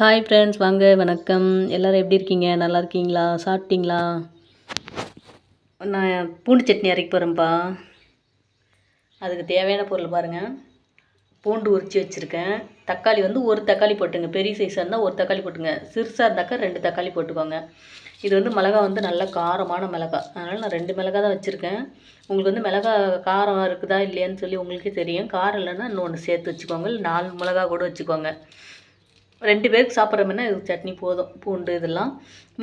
Hi friends, வாங்க வணக்கம். எல்லோரும் எப்படி இருக்கீங்க? நல்லா இருக்கீங்களா? சாப்பிட்டீங்களா? நான் பூண்டு சட்னி அரைக்க போகிறேன்ப்பா. அதுக்கு தேவையான பொருள் பாருங்கள். பூண்டு உரித்து வச்சுருக்கேன். தக்காளி வந்து ஒரு தக்காளி போட்டுங்க. பெரிய சைஸாக இருந்தால் ஒரு தக்காளி போட்டுங்க. சிறுசாக இருந்தாக்கா 2 தக்காளி போட்டுக்கோங்க. இது வந்து மிளகா வந்து நல்ல காரமான மிளகா, அதனால் நான் 2 மிளகா தான் வச்சுருக்கேன். உங்களுக்கு வந்து மிளகா காரம் இருக்குதா இல்லையான்னு சொல்லி உங்களுக்கே தெரியும். காரம் இல்லைன்னா இன்னொன்று சேர்த்து வச்சுக்கோங்க. இல்லை 4 மிளகா கூட வச்சுக்கோங்க. 2 பேருக்கு சாப்பிட்ற மாதிரினா இது சட்னி போதும். பூண்டு இதெல்லாம்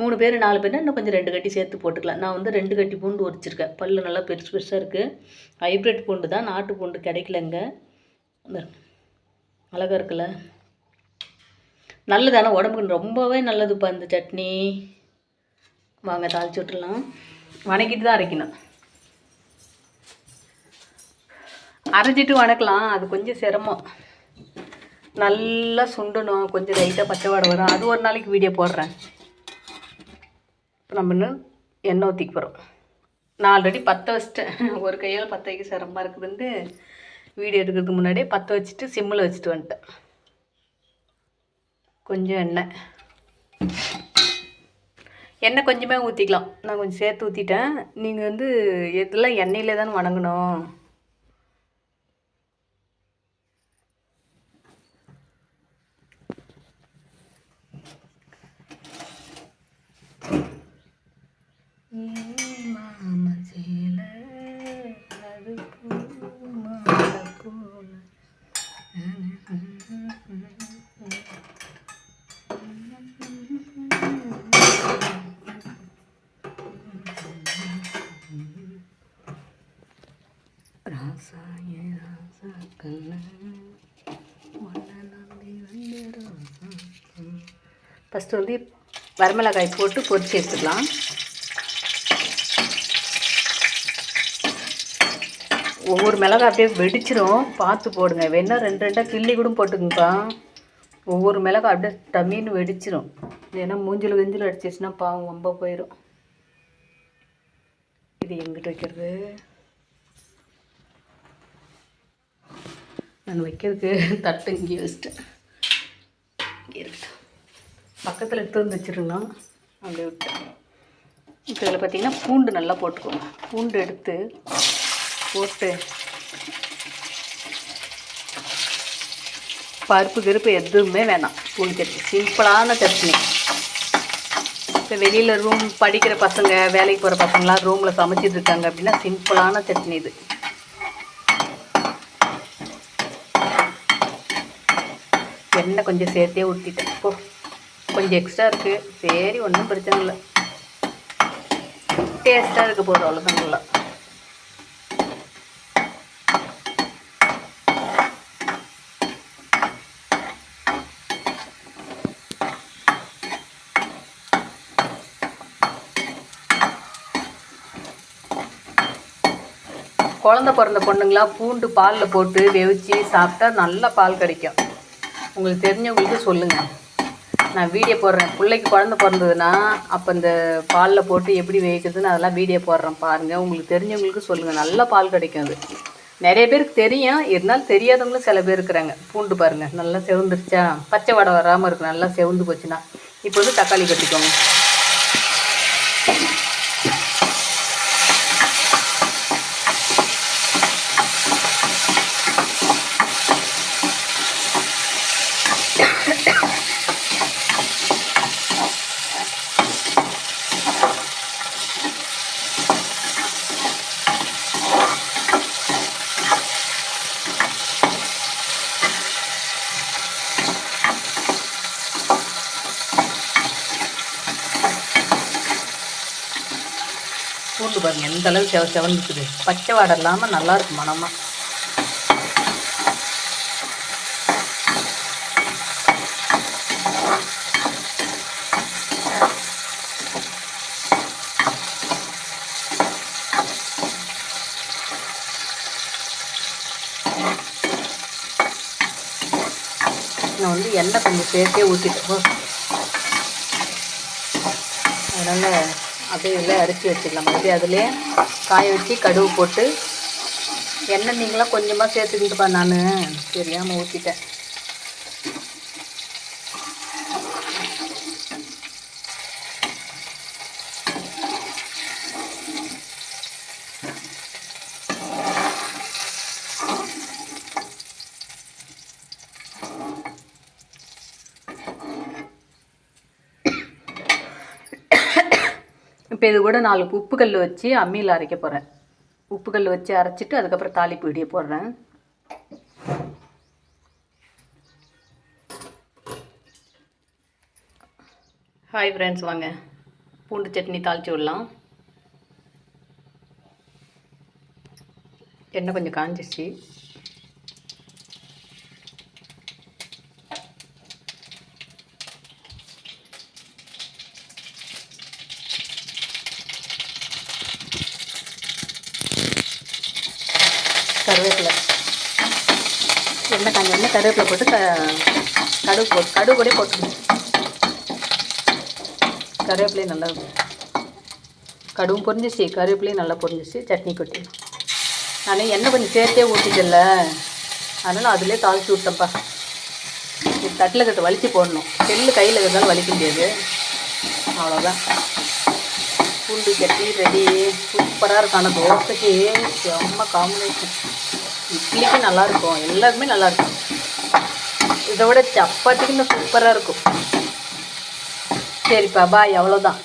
3 பேர் 4 பேர்னா இன்னும் கொஞ்சம் 2 கட்டி சேர்த்து போட்டுக்கலாம். நான் வந்து 2 கட்டி பூண்டு உரிச்சிருக்கேன். பல்லு நல்லா பெருசு பெருசாக இருக்குது. ஹைப்ரிட் பூண்டு தான், நாட்டு பூண்டு கிடைக்கலங்க. அழகாக இருக்குல்ல, நல்லதான உடம்புக்கு ரொம்பவே நல்லதுப்பா இந்த சட்னி. வாங்க தாளிச்சு விட்டுலாம். வணக்கிட்டு தான் அரைக்கணும். அரைச்சிட்டு வணக்கலாம், அது கொஞ்சம் சிரமம். நல்லா சுண்டணும், கொஞ்சம் லைட்டாக பச்சை வாடை வரும். அது ஒரு நாளைக்கு வீடியோ போடுறேன். இப்போ நம்ம இன்னும் எண்ணெய் ஊற்றிக்க போகிறோம். நான் ஆல்ரெடி பற்ற வச்சிட்டேன். ஒரு கையால் பற்ற வைக்க சிரமமாக இருக்குதுன்ட்டு வீடியோ எடுக்கிறதுக்கு முன்னாடியே பற்ற வச்சுட்டு சிம்மில் வச்சுட்டு வந்துட்டேன். கொஞ்சம் எண்ணெய் கொஞ்சமே ஊற்றிக்கலாம். நான் கொஞ்சம் சேர்த்து ஊற்றிட்டேன். நீங்கள் வந்து இதெல்லாம் எண்ணெயிலே தானே வணங்கணும். ஃபஸ்ட்டு வந்து வரமிளகாய் போட்டு பொரிச்சு எடுத்துக்கலாம். ஒவ்வொரு மிளகாய் அப்படியே வெடிச்சிடும், பார்த்து போடுங்க. வேணா 2 கிள்ளி கூட போட்டுக்குங்கப்பா. ஒவ்வொரு மிளகாய் அப்படியே டம்மின்னு வெடிச்சிடும். ஏன்னா மூஞ்சில் வெஞ்சில் அடிச்சிச்சுன்னா பாவம் ரொம்ப போயிடும். இது எங்கிட்ட வைக்கிறது? நான் வைக்கிறதுக்கு தட்டு இங்கே வச்சுட்டேன். இங்கே இருக்கட்டும், பக்கத்தில் எடுத்து வந்து வச்சுருங்கண்ணா. அப்படியே விட்டேன். இப்போ இதில் பார்த்திங்கன்னா பூண்டு நல்லா போட்டுக்கோங்க. பூண்டு எடுத்து போட்டு பருப்பு கிருப்பு எதுவுமே வேணாம். பூண்டு சட்னி சிம்பிளான சட்னி. இப்போ வெளியில் ரூம் படிக்கிற பசங்க, வேலைக்கு போகிற பசங்களாம் ரூமில் சமைச்சிட்டு இருக்காங்க அப்படின்னா சிம்பிளான சட்னி இது. எண்ணெய் கொஞ்சம் சேர்த்தே ஊற்றிட்டேன். இப்போ கொஞ்சம் எக்ஸ்ட்ரா இருக்குது, சரி ஒன்றும் பிரச்சனை இல்லை. டேஸ்ட்டாக இருக்க போதும், அவ்வளோதான். நல்லா குழந்த பிறந்த பொண்ணுங்களாம் பூண்டு பாலில் போட்டு வெவிச்சு சாப்பிட்டா நல்ல பால் கிடைக்கும். உங்களுக்கு தெரிஞ்சவங்களுக்கு சொல்லுங்கள். நான் வீடியோ போடுறேன். பிள்ளைக்கு குழந்த பிறந்ததுன்னா அப்போ இந்த பாலில் போட்டு எப்படி வேவிக்கிறதுன்னு அதெல்லாம் வீடியோ போடுறேன், பாருங்கள். உங்களுக்கு தெரிஞ்சவங்களுக்கு சொல்லுங்கள், நல்ல பால் கிடைக்கும். அது நிறைய பேருக்கு தெரியும், இருந்தாலும் தெரியாதவங்களும் சில பேர் இருக்கிறாங்க. பூண்டு பாருங்கள் நல்லா செவந்துருச்சா, பச்சை வடை வராமல் இருக்குது. நல்லா செவந்து போச்சுன்னா இப்போ வந்து தக்காளி கட்டிக்கோங்க. பூண்டு பாருங்கள் எந்த அளவு செவந்துக்குது. பச்சை வாடை இல்லாமல் நல்லாயிருக்கும் மனமாக. நான் வந்து எண்ணெய் கொஞ்சம் சேர்த்தே ஊற்றிட்டேன். அதனால் அப்படியே எல்லாம் அரைச்சி வச்சிடலாம். அப்படியே அதிலே காய வச்சு கடுகு போட்டு எண்ணெய் நீங்களாம் கொஞ்சமாக சேர்த்துக்கிட்டுப்பா. நான் தெரியாமல் ஊற்றிட்டேன். இப்போ இது கூட 4 உப்பு கல் வச்சு அம்மியில் அரைக்க போகிறேன். உப்பு கல் வச்சு அரைச்சிட்டு அதுக்கப்புறம் தாளிப்பு இடியை போடுறேன். ஹாய் ஃப்ரெண்ட்ஸ், வாங்க பூண்டு சட்னி தாளித்து விடலாம். எண்ணெய் கொஞ்சம் காஞ்சிச்சு. கருவேப்பிலை, எண்ணெய் காஞ்ச எண்ணெய் கருவேப்பிலை போட்டு கடுகு கூட போட்டுக்கணும். கருவேப்பிலையும் நல்லா கடுகும் பொரிஞ்சிச்சு, கருவேப்பிலையும் நல்லா பொரிஞ்சிச்சு. சட்னி கொட்டி நான் எண்ணெய் கொஞ்சம் சேர்த்தே ஊற்றிட்டல, அதனால் அதிலே தாளித்து விட்டேன்ப்பா. இது தட்டில் கட்டு வலித்து போடணும். செல்லு கையில் இருந்தாலும் வலிக்க முடியாது. அவ்வளோதான், பூண்டு சட்னி ரெடி. சூப்பராக இருக்கும். ஆனால் தோசைக்கு செம்ம காம்பினேஷன். இட்லிக்கு நல்லாயிருக்கும், எல்லாருக்குமே நல்லாயிருக்கும். இதை விட சப்பாத்திக்கு இன்னும் சூப்பராக இருக்கும். சரிப்பா, பாய். அவ்வளோதான்.